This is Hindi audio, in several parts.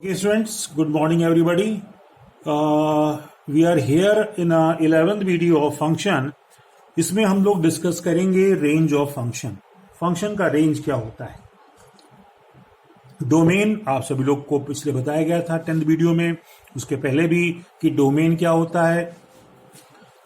Okay, students, good morning, everybody. We are here in a 11th video of function. इसमें हम लोग डिस्कस करेंगे रेंज ऑफ फंक्शन. फंक्शन का रेंज क्या होता है. डोमेन आप सभी लोग को पिछले बताया गया था 10th वीडियो में, उसके पहले भी कि डोमेन क्या होता है.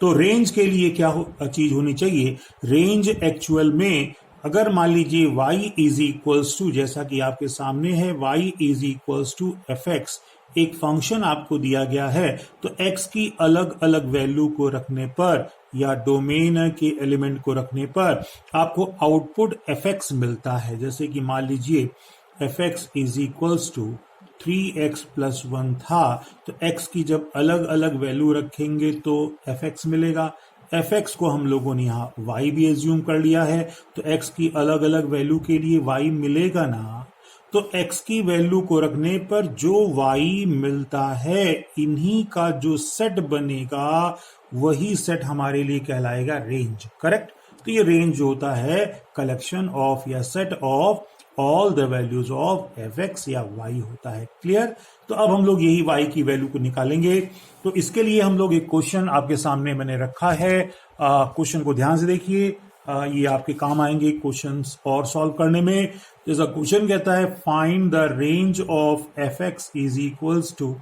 तो रेंज के लिए क्या चीज होनी चाहिए. रेंज एक्चुअल में अगर मान लीजिए y इज इक्वल्स टू, जैसा कि आपके सामने है, y is equals to F X, एक फंक्शन आपको दिया गया है, तो x की अलग अलग वैल्यू को रखने पर या डोमेन के एलिमेंट को रखने पर आपको आउटपुट एफ एक्स मिलता है. जैसे कि मान लीजिए F X is equals to 3x plus 1 था, तो x की जब अलग अलग वैल्यू रखेंगे तो एफ एक्स मिलेगा. एफ एक्स को हम लोगों ने यहाँ y भी एज्यूम कर लिया है, तो x की अलग अलग वैल्यू के लिए y मिलेगा ना. तो x की वैल्यू को रखने पर जो y मिलता है, इन्हीं का जो सेट बनेगा वही सेट हमारे लिए कहलाएगा रेंज. करेक्ट. तो ये रेंज होता है कलेक्शन ऑफ या set of all the values of F x या y होता है. क्लियर. तो अब हम लोग यही y की वैल्यू को निकालेंगे. तो इसके लिए हम लोग एक क्वेश्चन आपके सामने मैंने रखा है. क्वेश्चन को ध्यान से देखिए, ये आपके काम आएंगे क्वेश्चंस और सॉल्व करने में. जैसा क्वेश्चन कहता है, find the range of F X is equals to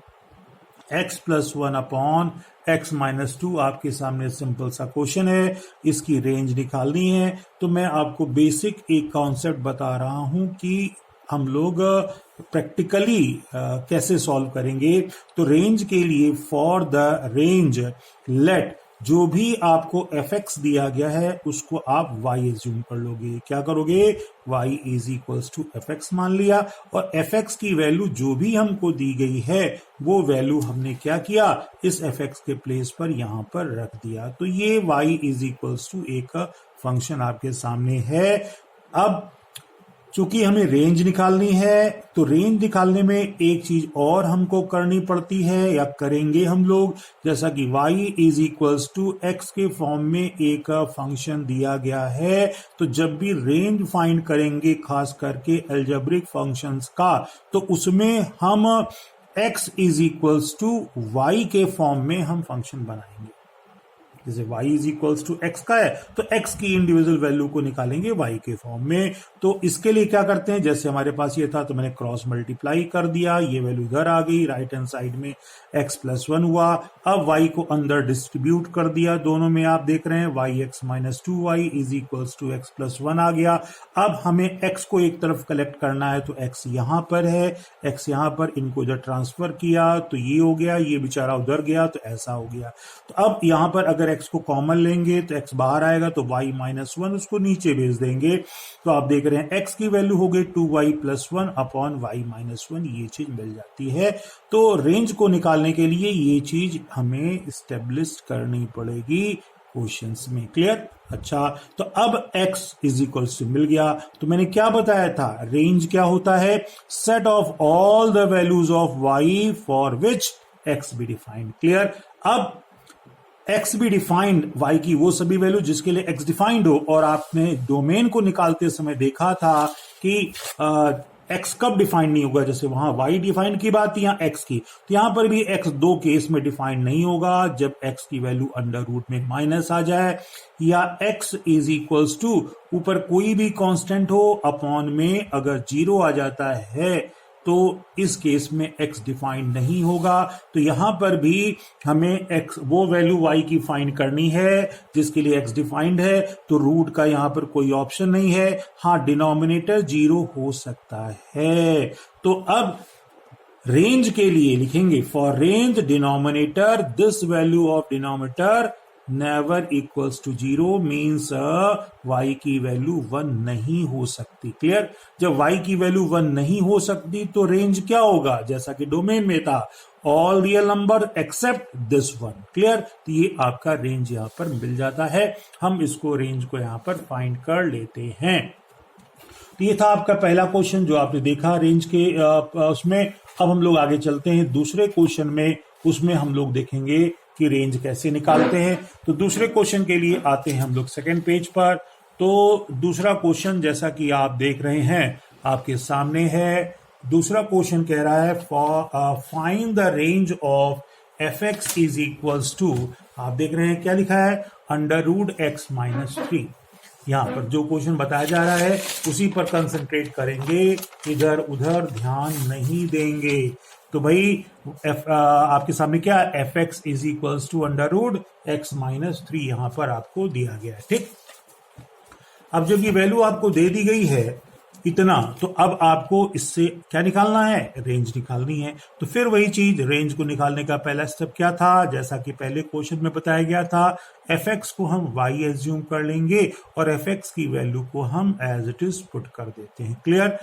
x plus 1 upon x minus 2. आपके सामने सिंपल सा क्वेश्चन है, इसकी रेंज निकालनी है. तो मैं आपको बेसिक एक कॉन्सेप्ट बता रहा हूं कि हम लोग प्रैक्टिकली कैसे सॉल्व करेंगे. तो रेंज के लिए फॉर द रेंज लेट, जो भी आपको एफ एक्स दिया गया है उसको आप y एज्यूम कर लोगे. क्या करोगे, y is equals to F X मान लिया, और एफ एक्स की वैल्यू जो भी हमको दी गई है वो वैल्यू हमने क्या किया, इस एफ एक्स के प्लेस पर यहां पर रख दिया. तो ये y इज इक्वल्स टू एक फंक्शन आपके सामने है. अब चूंकि हमें रेंज निकालनी है, तो रेंज निकालने में एक चीज और हमको करनी पड़ती है या करेंगे हम लोग. जैसा कि y is equals to X के फॉर्म में एक फंक्शन दिया गया है, तो जब भी रेंज फाइंड करेंगे खास करके अलजेब्रिक फंक्शंस का, तो उसमें हम x is equals to y के फॉर्म में हम फंक्शन बनाएंगे. जैसे y is equals to X का है, तो x की इंडिविजुअल वैल्यू को निकालेंगे y के फॉर्म में. तो इसके लिए क्या करते हैं, जैसे हमारे पास ये था तो मैंने क्रॉस मल्टीप्लाई कर दिया, ये वैल्यू इधर आ गई, राइट हैंड साइड में x प्लस 1 हुआ. अब y को अंदर डिस्ट्रीब्यूट कर दिया, दोनों में आप देख रहे हैं y x minus 2y is equals to X plus 1 आ गया. अब हमें x को एक तरफ कलेक्ट करना है, तो x यहां पर है, x यहां पर, इनको इधर ट्रांसफर किया तो ये हो गया, ये बेचारा उधर गया तो ऐसा हो गया. तो अब यहां पर अगर x को कॉमन लेंगे तो x बाहर आएगा, तो y माइनस 1 उसको नीचे भेज देंगे. तो आप देख रहे हैं x की वैल्यू हो गई 2y plus 1 upon y minus 1, ये चीज मिल जाती है. तो रेंज को निकालने के लिए ये चीज हमें स्टेब्लिश करनी पड़ेगी क्वेश्चंस में. क्लियर. अच्छा, तो अब x इज इक्वल टू मिल गया. तो मैंने क्या बताया था, रेंज क्या होता है, set of all the values of y for which x be defined. Clear. अब x भी डिफाइंड, y की वो सभी वैल्यू जिसके लिए x डिफाइंड हो. और आपने डोमेन को निकालते समय देखा था कि x कब डिफाइंड नहीं होगा, जैसे वहां y डिफाइंड की बात थी, यहाँ x की, तो यहां पर भी x दो केस में डिफाइंड नहीं होगा. जब x की वैल्यू अंडर रूट में माइनस आ जाए, या x इज इक्वल्स टू ऊपर कोई भी कांस्टेंट हो, अपॉन में अगर 0 आ जाता है, तो इस केस में x डिफाइंड नहीं होगा. तो यहां पर भी हमें x वो वैल्यू y की फाइंड करनी है जिसके लिए x डिफाइंड है. तो रूट का यहां पर कोई ऑप्शन नहीं है. हाँ, डिनोमिनेटर 0 हो सकता है. तो अब रेंज के लिए लिखेंगे, for range denominator this value of denominator never equals to 0 means y की वैल्यू 1 नहीं हो सकती. क्लियर. जब y की वैल्यू 1 नहीं हो सकती तो रेंज क्या होगा, जैसा कि डोमेन में था, all real number except this one. Clear. तो ये आपका रेंज यहां पर मिल जाता है. हम इसको रेंज को यहां पर फाइंड कर लेते हैं. तो ये था आपका पहला क्वेश्चन जो आपने देखा रेंज के उसमें. अब हम लोग आगे चलते हैं दूसरे क्वेश्चन में. उसमें हम लोग देखेंगे कि रेंज कैसे निकालते हैं. तो दूसरे क्वेश्चन के लिए आते हैं हम लोग सेकंड पेज पर. तो दूसरा क्वेश्चन जैसा कि आप देख रहे हैं आपके सामने है, दूसरा क्वेश्चन कह रहा है find the range of F X is equals to, आप देख रहे हैं क्या लिखा है, अंडर रूट एक्स माइनस 3। यहां पर जो क्वेश्चन बताया जा रहा है उसी पर कंसंट्रेट करेंगे, इधर उधर ध्यान नहीं देंगे। तो भाई आपके सामने क्या, F X is equals to under root X minus 3 यहां पर आपको दिया गया है। ठीक, अब जब ये वैल्यू आपको दे दी गई है इतना, तो अब आपको इससे क्या निकालना है, रेंज निकालनी है। तो फिर वही चीज, रेंज को निकालने का पहला स्टेप क्या था, जैसा कि पहले क्वेश्चन में बताया गया था, एफ एक्स को हम वाई एज्यूम कर लेंगे और एफ एक्स की वैल्यू को हम एज इट इज पुट कर देते हैं। क्लियर,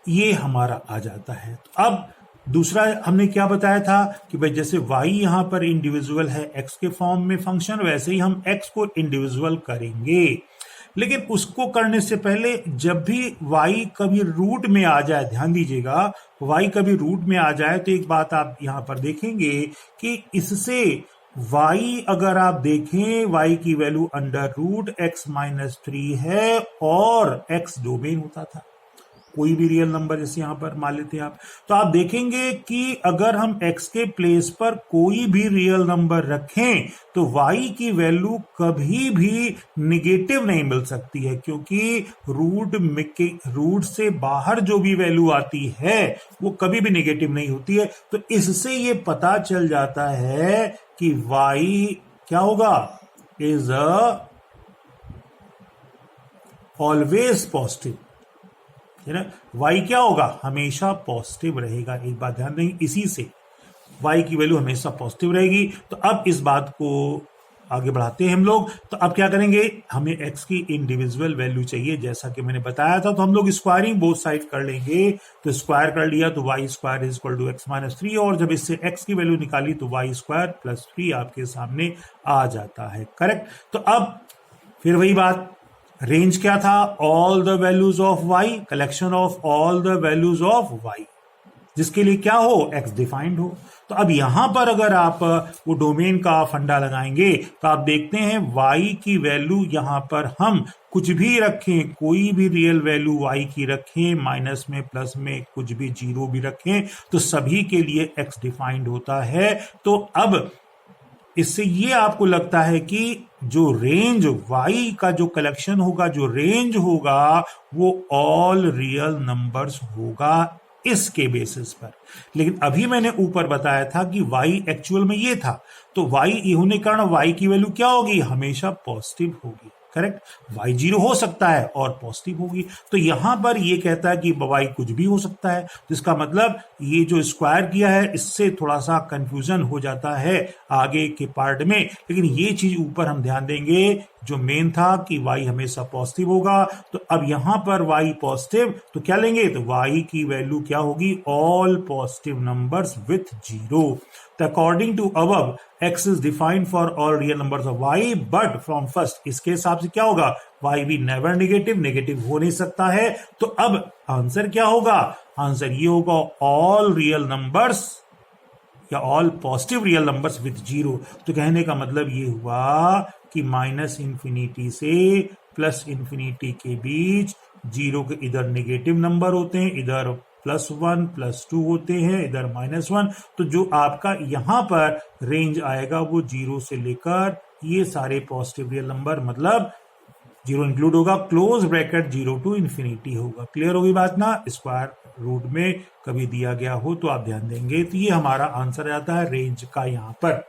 ये हमारा आ जाता है। तो अब दूसरा हमने क्या बताया था कि भाई जैसे y यहां पर इंडिविजुअल है x के फॉर्म में फंक्शन, वैसे ही हम x को इंडिविजुअल करेंगे। लेकिन उसको करने से पहले जब भी y कभी रूट में आ जाए, ध्यान दीजिएगा, y कभी रूट में आ जाए तो एक बात आप यहां पर देखेंगे कि इससे y अगर आप देखें, y की value under root x minus 3 है और x डोमेन होता था, कोई भी रियल नंबर जैसे यहां पर मान लेते हैं आप, तो आप देखेंगे कि अगर हम x के प्लेस पर कोई भी रियल नंबर रखें तो y की वैल्यू कभी भी निगेटिव नहीं मिल सकती है, क्योंकि रूट से बाहर जो भी वैल्यू आती है वो कभी भी निगेटिव नहीं होती है। तो इससे ये पता चल जाता है कि y क्या होगा, इज ऑलवेज पॉजिटिव, है ना। y क्या होगा, हमेशा पॉजिटिव रहेगा। एक बात ध्यान देंगे, इसी से y की वैल्यू हमेशा पॉजिटिव रहेगी। तो अब इस बात को आगे बढ़ाते हैं हम लोग। तो अब क्या करेंगे, हमें x की इंडिविजुअल वैल्यू चाहिए, जैसा कि मैंने बताया था। तो हम लोग स्क्वायरिंग बोथ साइड कर लेंगे। तो स्क्वायर कर लिया तो Y square is equal to X minus 3, और जब इससे x की वैल्यू निकाली तो वाई स्क्वायर प्लस 3 आपके सामने आ जाता है। करेक्ट। तो अब फिर वही बात, रेंज क्या था, all the values of y, collection of all the values of y, जिसके लिए क्या हो, x डिफाइंड हो। तो अब यहां पर अगर आप वो डोमेन का फंडा लगाएंगे तो आप देखते हैं y की वैल्यू यहां पर हम कुछ भी रखें, कोई भी रियल वैल्यू y की रखें, माइनस में प्लस में कुछ भी जीरो भी रखें, तो सभी के लिए x डिफाइंड होता है। तो अब इससे ये आपको लगता है कि जो रेंज y का जो कलेक्शन होगा, जो रेंज होगा, वो ऑल रियल नंबर्स होगा इसके बेसिस पर। लेकिन अभी मैंने ऊपर बताया था कि y एक्चुअल में ये था, तो y ये होने के कारण y की वैल्यू क्या होगी, हमेशा पॉजिटिव होगी। करेक्ट, y जीरो हो सकता है और पॉजिटिव होगी। तो यहां पर ये कहता है कि y कुछ भी हो सकता है, तो इसका मतलब ये जो स्क्वायर किया है इससे थोड़ा सा कंफ्यूजन हो जाता है आगे के पार्ट में। लेकिन ये चीज ऊपर हम ध्यान देंगे, जो मेन था कि y हमेशा पॉजिटिव होगा। तो अब यहां पर y पॉजिटिव, तो क्या लेंगे, तो y की वैल्यू क्या होगी, all positive numbers with zero. तो according to above x is defined for all real numbers of y, but from first, इसके हिसाब से क्या होगा, y भी नेवर नेगेटिव हो नहीं सकता है। तो अब आंसर क्या होगा, आंसर ये होगा ऑल रियल नंबर्स या all positive real numbers with zero. तो कहने का मतलब ये हुआ कि माइनस इंफिनिटी से प्लस इंफिनिटी के बीच जीरो के इधर नेगेटिव नंबर होते हैं, इधर +1 +2 होते हैं, इधर -1। तो जो आपका यहां पर रेंज आएगा वो जीरो से लेकर ये सारे पॉजिटिव रियल नंबर, मतलब जीरो इंक्लूड होगा, क्लोज ब्रैकेट 0 to इंफिनिटी होगा। क्लियर होगी बात ना। स्क्वायर रूट में कभी दिया गया हो तो आप ध्यान देंगे। तो ये हमारा आंसर आता है रेंज का यहां पर।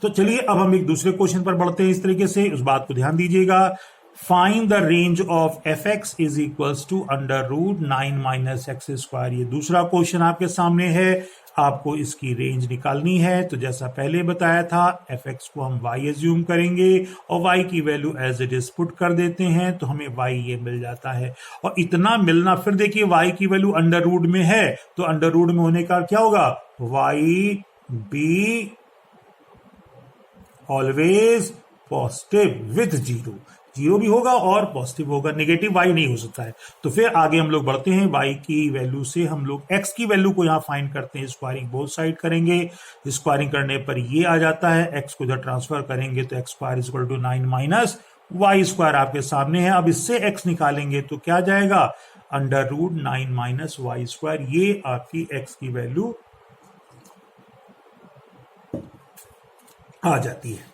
तो चलिए अब हम एक दूसरे क्वेश्चन पर बढ़ते हैं। इस तरीके से उस बात को ध्यान दीजिएगा। Find the range of F X is equals to under root 9 minus X square. ये दूसरा क्वेश्चन आपके सामने है, आपको इसकी रेंज निकालनी है। तो जैसा पहले बताया था, एफ एक्स को हम y एज्यूम करेंगे और y की value as it is put कर देते हैं, तो हमें y ये मिल जाता है। और इतना मिलना, फिर देखिए y की वैल्यू अंडर रूट में है, तो अंडर रूट में होने का क्या होगा, y be always positive with zero, zero भी होगा और पॉजिटिव होगा, नेगेटिव y नहीं हो सकता है। तो फिर आगे हम लोग बढ़ते हैं, y की वैल्यू से हम लोग x की वैल्यू को यहां फाइंड करते हैं। स्क्वायरिंग बोथ साइड करेंगे, स्क्वायरिंग करने पर ये आ जाता है, x को इधर ट्रांसफर करेंगे तो x square is equal to 9 minus Y square आपके सामने है। अब इससे x निकालेंगे तो क्या जाएगा, under root 9 minus Y square, ये आपकी x की वैल्यू आ जाती है।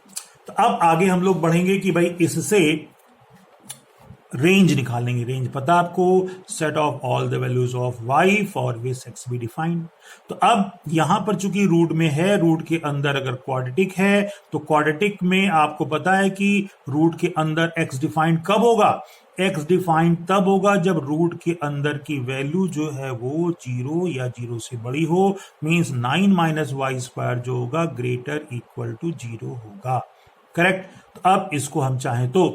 तो अब आगे हम लोग बढ़ेंगे कि भाई इससे रेंज निकालेंगे। रेंज पता आपको, set of all the values of y for which x be defined. तो अब यहां पर चूंकि रूट में है, रूट के अंदर अगर क्वाड्रेटिक है तो क्वाड्रेटिक में आपको पता है कि रूट के अंदर x डिफाइंड कब होगा, x डिफाइंड तब होगा जब रूट के अंदर की वैल्यू जो है वो 0 या 0 से बड़ी हो, मींस 9 माइनस वाई स्क्वायर जो होगा ग्रेटर इक्वल टू 0 होगा। करेक्ट। तो अब इसको हम चाहें तो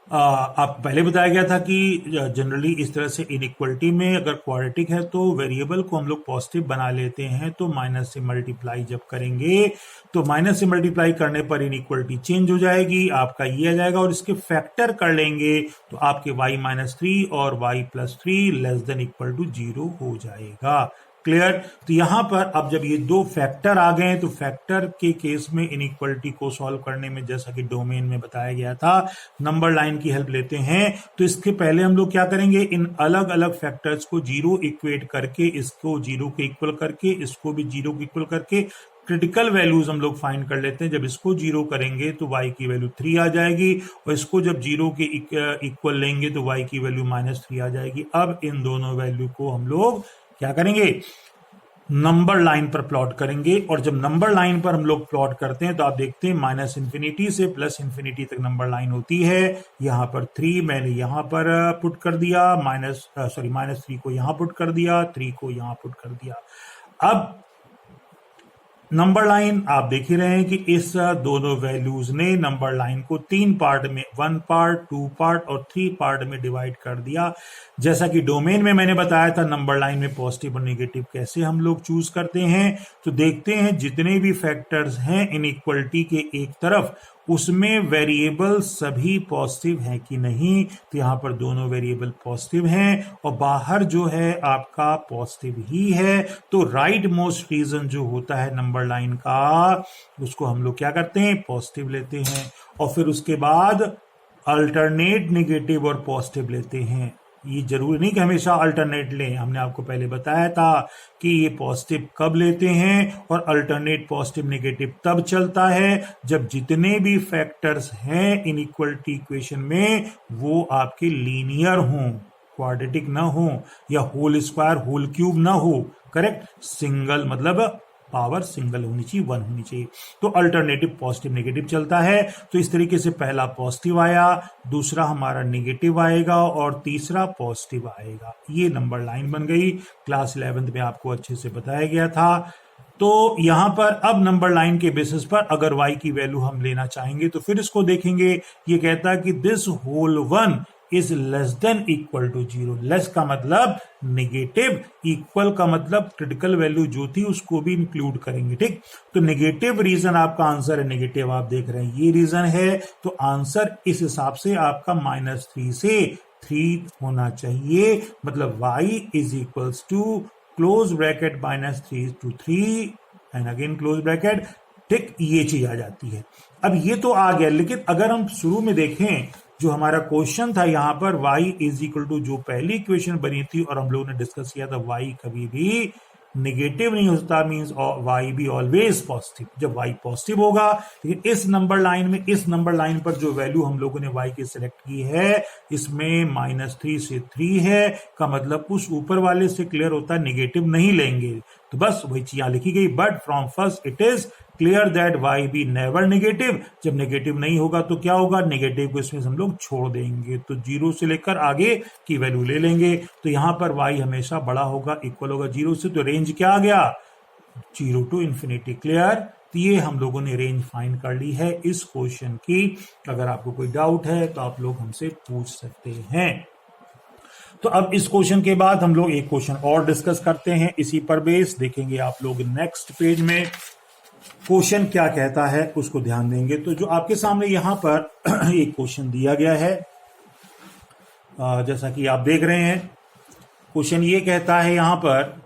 आप पहले बताया गया था कि जनरली इस तरह से इनइक्वलिटी में अगर क्वाड्रेटिक है तो वेरिएबल को हम लोग पॉजिटिव बना लेते हैं, तो माइनस से मल्टीप्लाई जब करेंगे तो माइनस से मल्टीप्लाई करने पर इनइक्वलिटी चेंज हो जाएगी, आपका ये आ जाएगा और इसके फैक्टर कर लेंगे तो आपके y माइनस 3 और y plus 3 less than equal to 0 हो जाएगा। क्लियर। तो यहां पर अब जब ये दो फैक्टर आ गए तो फैक्टर के केस में इनइक्वलिटी को सॉल्व करने में जैसा कि डोमेन में बताया गया था नंबर लाइन की हेल्प लेते हैं। तो इसके पहले हम लोग क्या करेंगे, इन अलग अलग फैक्टर्स को 0 इक्वेट करके, इसको 0 के इक्वल करके, इसको भी 0 के इक्वल करके क्रिटिकल वैल्यूज हम लोग फाइंड कर लेते हैं। जब इसको 0 करेंगे तो y की वैल्यू 3 आ जाएगी और इसको जब 0 के इक्वल लेंगे तो y की वैल्यू माइनस 3 आ जाएगी। अब इन दोनों वैल्यू को हम लोग क्या करेंगे, नंबर लाइन पर प्लॉट करेंगे। और जब नंबर लाइन पर हम लोग प्लॉट करते हैं तो आप देखते हैं माइनस इन्फिनिटी से प्लस इन्फिनिटी तक नंबर लाइन होती है। यहां पर 3 मैंने यहां पर पुट कर दिया, माइनस 3 को यहां पुट कर दिया, 3 को यहां पुट कर दिया। अब नंबर लाइन आप देख ही रहे हैं कि इस दोनों वैल्यूज ने नंबर लाइन को 3 पार्ट में, 1 पार्ट, 2 पार्ट और 3 पार्ट में डिवाइड कर दिया। जैसा कि डोमेन में मैंने बताया था नंबर लाइन में पॉजिटिव और नेगेटिव कैसे हम लोग चूज करते हैं। तो देखते हैं जितने भी फैक्टर्स हैं इनइक्वलिटी के एक तरफ, उसमें वेरिएबल सभी पॉजिटिव हैं कि नहीं। तो यहां पर दोनों वेरिएबल पॉजिटिव हैं और बाहर जो है आपका पॉजिटिव ही है। तो राइट मोस्ट रीजन जो होता है नंबर लाइन का, उसको हम लोग क्या करते हैं, पॉजिटिव लेते हैं और फिर उसके बाद अल्टरनेट नेगेटिव और पॉजिटिव लेते हैं। ये जरूरी नहीं कि हमेशा अल्टरनेट लें, हमने आपको पहले बताया था कि ये पॉजिटिव कब लेते हैं और अल्टरनेट पॉजिटिव नेगेटिव तब चलता है जब जितने भी फैक्टर्स हैं इनइक्वलिटी इक्वेशन में वो आपके लीनियर हों, क्वाड्रेटिक ना हो या होल स्क्वायर होल क्यूब ना हो। करेक्ट। सिंगल मतलब पावर सिंगल होनी चाहिए, 1 होनी चाहिए। तो अल्टरनेटिव पॉजिटिव नेगेटिव चलता है। तो इस तरीके से पहला पॉजिटिव आया, दूसरा हमारा नेगेटिव आएगा और तीसरा पॉजिटिव आएगा। ये नंबर लाइन बन गई। क्लास 11th में आपको अच्छे से बताया गया था। तो यहां पर अब नंबर लाइन के बेसिस पर अगर y की वैल्यू हम लेना चाहेंगे तो फिर इसको देखेंगे। ये कहता है कि this whole 1 is less than equal to 0। Less का मतलब नेगेटिव, इक्वल का मतलब क्रिटिकल वैल्यू जो थी उसको भी इंक्लूड करेंगे। ठीक। तो नेगेटिव रीजन आपका आंसर है, नेगेटिव आप देख रहे हैं ये रीजन है। तो आंसर इस हिसाब से आपका -3 से 3 होना चाहिए। मतलब y is equals to close bracket -3 to 3 and again close bracket. ठीक, ये चीज आ जाती है। अब ये तो आ गया, लेकिन अगर हम शुरू में देखें जो हमारा क्वेश्चन था यहां पर y इज इक्वल टू जो पहली इक्वेशन बनी थी और हम लोगों ने डिस्कस किया था y कभी भी नेगेटिव नहीं होता, मींस y भी ऑलवेज पॉजिटिव। जब y पॉजिटिव होगा, लेकिन इस नंबर लाइन में, इस नंबर लाइन पर जो वैल्यू हम लोगों ने y की सिलेक्ट की है इसमें -3 से 3 है का मतलब उस ऊपर वाले से क्लियर होता है नेगेटिव नहीं लेंगे। तो बस वही चीज यहां लिखी गई। But from first it is clear that y be never negative. जब नेगेटिव नहीं होगा तो क्या होगा, नेगेटिव को इसमें हम लोग छोड़ देंगे तो 0 से लेकर आगे की वैल्यू ले लेंगे। तो यहां पर y हमेशा बड़ा होगा, इक्वल होगा 0 से। तो रेंज क्या आ गया, 0 to infinity। क्लियर। तो ये हम लोगों ने रेंज फाइंड कर ली है इस क्वेश्चन की। अगर आपको कोई डाउट है तो आप लोग हमसे पूछ सकते हैं। तो अब इस क्वेश्चन के बाद हम लोग एक क्वेश्चन और डिस्कस करते हैं, इसी पर बेस देखेंगे आप लोग नेक्स्ट पेज में क्वेश्चन क्या कहता है उसको ध्यान देंगे। तो जो आपके सामने यहां पर एक क्वेश्चन दिया गया है, जैसा कि आप देख रहे हैं, क्वेश्चन ये कहता है यहां पर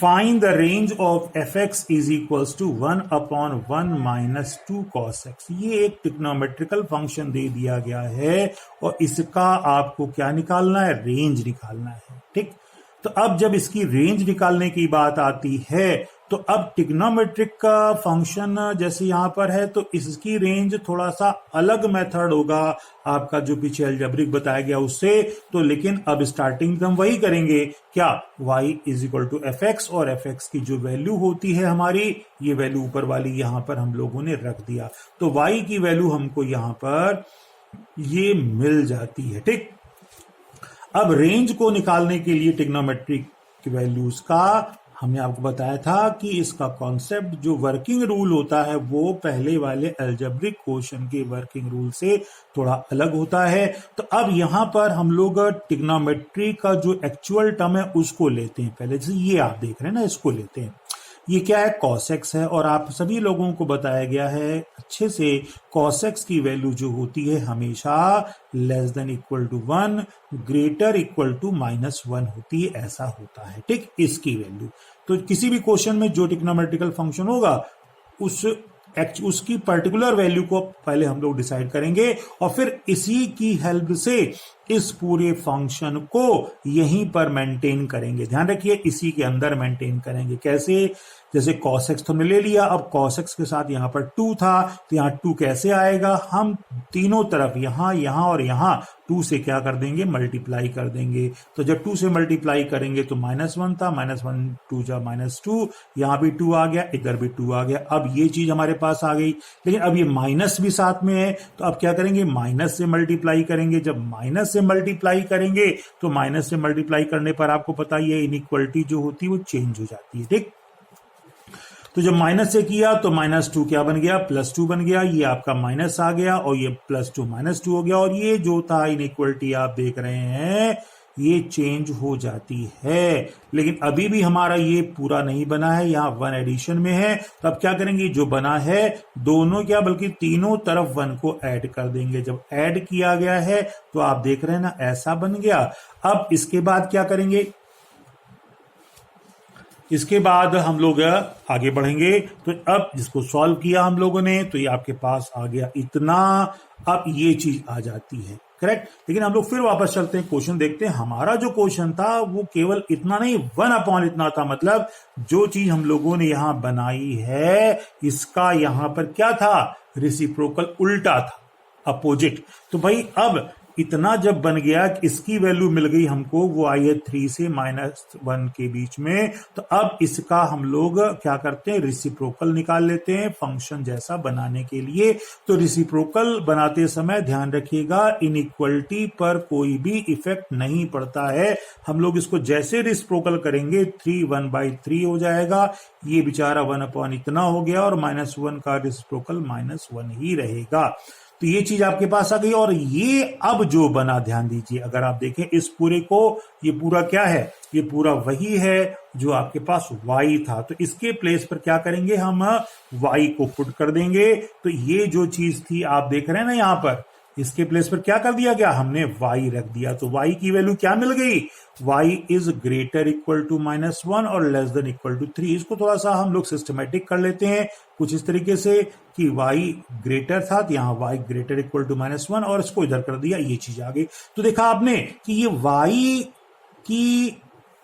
find the range of F X is equals to 1/1 minus 2 cos x। ये एक ट्रिग्नोमेट्रिकल फंक्शन दे दिया गया है और इसका आपको क्या निकालना है, रेंज निकालना है। ठीक, तो अब जब इसकी रेंज निकालने की बात आती है तो अब ट्रिग्नोमेट्रिक का फंक्शन जैसे यहां पर है तो इसकी रेंज थोड़ा सा अलग मेथड होगा आपका जो पीछे अलजेब्रिक बताया गया उससे। तो लेकिन अब स्टार्टिंग हम वही करेंगे, क्या, y is equal to F X, और एफ एक्स की जो वैल्यू होती है हमारी, ये वैल्यू ऊपर वाली यहां पर हम लोगों ने रख दिया। तो y की वैल्यू हमको यहां पर ये मिल जाती है। ठीक, अब रेंज को निकालने के लिए ट्रिग्नोमेट्रिक वैल्यूज का हमने आपको बताया था कि इसका कॉन्सेप्ट जो वर्किंग रूल होता है वो पहले वाले अलजेब्रिक क्वेश्चन के वर्किंग रूल से थोड़ा अलग होता है। तो अब यहां पर हम लोग ट्रिग्नोमेट्री का जो एक्चुअल टर्म है उसको लेते हैं। पहले जैसे ये आप देख रहे हैं ना, इसको लेते हैं। ये क्या है, cos x है, और आप सभी लोगों को बताया गया है अच्छे से cos x की वैल्यू जो होती है हमेशा less than equal to 1 greater equal to -1 होती है, ऐसा होता है। ठीक, इसकी वैल्यू तो किसी भी क्वेश्चन में जो ट्रिग्नोमेट्रिकल फंक्शन होगा उसकी पर्टिकुलर वैल्यू को पहले हम लोग डिसाइड करेंगे और फिर इसी की हेल्प से इस पूरे फंक्शन को यहीं पर मेंटेन करेंगे। ध्यान रखिए, इसी के अंदर मेंटेन करेंगे। कैसे, जैसे cos x तो हमने ले लिया, अब cos x के साथ यहां पर 2 था तो यहां 2 कैसे आएगा, हम तीनों तरफ यहां यहां और यहां 2 से क्या कर देंगे, मल्टीप्लाई कर देंगे। तो जब 2 से मल्टीप्लाई करेंगे तो -1 था, -1 2 जा -2, यहां भी 2 आ गया, इधर भी 2 आ गया। अब ये चीज हमारे पास आ गई, लेकिन अब ये माइनस भी साथ में है तो अब क्या करेंगे, माइनस से मल्टीप्लाई करेंगे। जब माइनस से मल्टीप्लाई करेंगे तो माइनस से मल्टीप्लाई करने पर आपको पता ही है इनइक्वालिटी जो होती है वो चेंज हो जाती है। ठीक, तो जब माइनस से किया तो -2 क्या बन गया, +2 बन गया। ये आपका माइनस आ गया और ये +2 -2 हो गया, और ये जो था इनइक्वालिटी आप देख रहे हैं ये चेंज हो जाती है। लेकिन अभी भी हमारा ये पूरा नहीं बना है, यहाँ 1 एडिशन में है। तो अब क्या करेंगे, जो बना है दोनों क्या बल्कि तीनों तरफ 1 को ऐड कर देंगे। जब ऐड किया गया है तो आप देख रहे हैं ना, ऐसा बन गया। अब इसके बाद क्या करेंगे, इसके बाद हम लोग आगे बढ़ेंगे। तो अब जिसको सॉल्व किया हम लोगों ने तो ये आपके पास आ गया इतना। अब ये चीज आ जाती है, करेक्ट। लेकिन हम लोग फिर वापस चलते हैं, क्वेश्चन देखते हैं। हमारा जो क्वेश्चन था वो केवल इतना नहीं, 1 इतना था। मतलब जो चीज हम लोगों ने यहां बनाई है इसका यहां पर क्या था, रेसिप्रोकल उल्टा था, अपोजिट। तो भाई अब इतना जब बन गया कि इसकी वैल्यू मिल गई हमको, वो आई है 3 से -1 के बीच में। तो अब इसका हम लोग क्या करते हैं, रेसिप्रोकल निकाल लेते हैं फंक्शन जैसा बनाने के लिए। तो रेसिप्रोकल बनाते समय ध्यान रखिएगा इनइक्वालिटी पर कोई भी इफेक्ट नहीं पड़ता है। हम लोग इसको जैसे रेसिप्रोकल करेंगे 3 1/3 हो जाएगा। ये बेचारा 1 इतना हो गया और -1 का रेसिप्रोकल -1 ही रहेगा। तो ये चीज आपके पास आ गई। और ये अब जो बना, ध्यान दीजिए, अगर आप देखें इस पूरे को, ये पूरा क्या है, ये पूरा वही है जो आपके पास y था। तो इसके प्लेस पर क्या करेंगे, हम y को पुट कर देंगे। तो ये जो चीज थी आप देख रहे हैं ना, यहां पर इसके प्लेस पर क्या कर दिया गया, हमने y रख दिया। तो y की वैल्यू क्या मिल गई, y is greater equal to -1 और लेस देन इक्वल टू 3। इसको थोड़ा सा हम लोग सिस्टमेटिक कर लेते हैं कुछ इस तरीके से कि y ग्रेटर था तो यहां y ग्रेटर इक्वल टू -1 और इसको इधर कर दिया, ये चीज आ गई। तो देखा आपने कि ये y की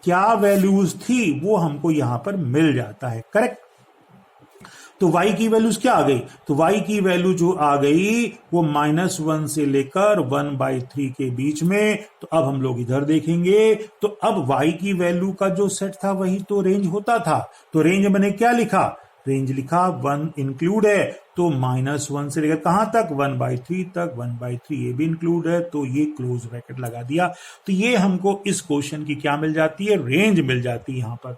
क्या वैल्यूज थी वो हमको यहां पर मिल जाता है, करेक्ट। तो y की वैल्यूज क्या आ गई, तो y की वैल्यू जो आ गई वो -1 से लेकर 1/3 के बीच में। तो अब हम लोग इधर देखेंगे तो अब y की वैल्यू का जो सेट था वही तो रेंज होता था। तो रेंज मैंने क्या लिखा, रेंज लिखा 1 इंक्लूड है। तो -1 से लेकर कहां तक, 1/3 तक, 1/3 ये भी इंक्लूड है। तो ये क्लोज ब्रैकेट लगा दिया। तो ये हमको इस क्वेश्चन की क्या मिल जाती है, रेंज मिल जाती है यहां पर,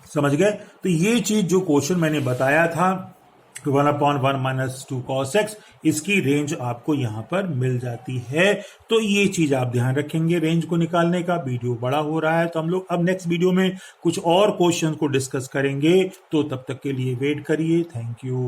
समझ गए। तो ये चीज जो क्वेश्चन मैंने बताया था 1/1 - 2 cos x, इसकी रेंज आपको यहां पर मिल जाती है। तो ये चीज आप ध्यान रखेंगे रेंज को निकालने का। वीडियो बड़ा हो रहा है तो हम लोग अब नेक्स्ट वीडियो में कुछ और क्वेश्चन को डिस्कस करेंगे। तो तब तक के लिए वेट करिए। Thank you.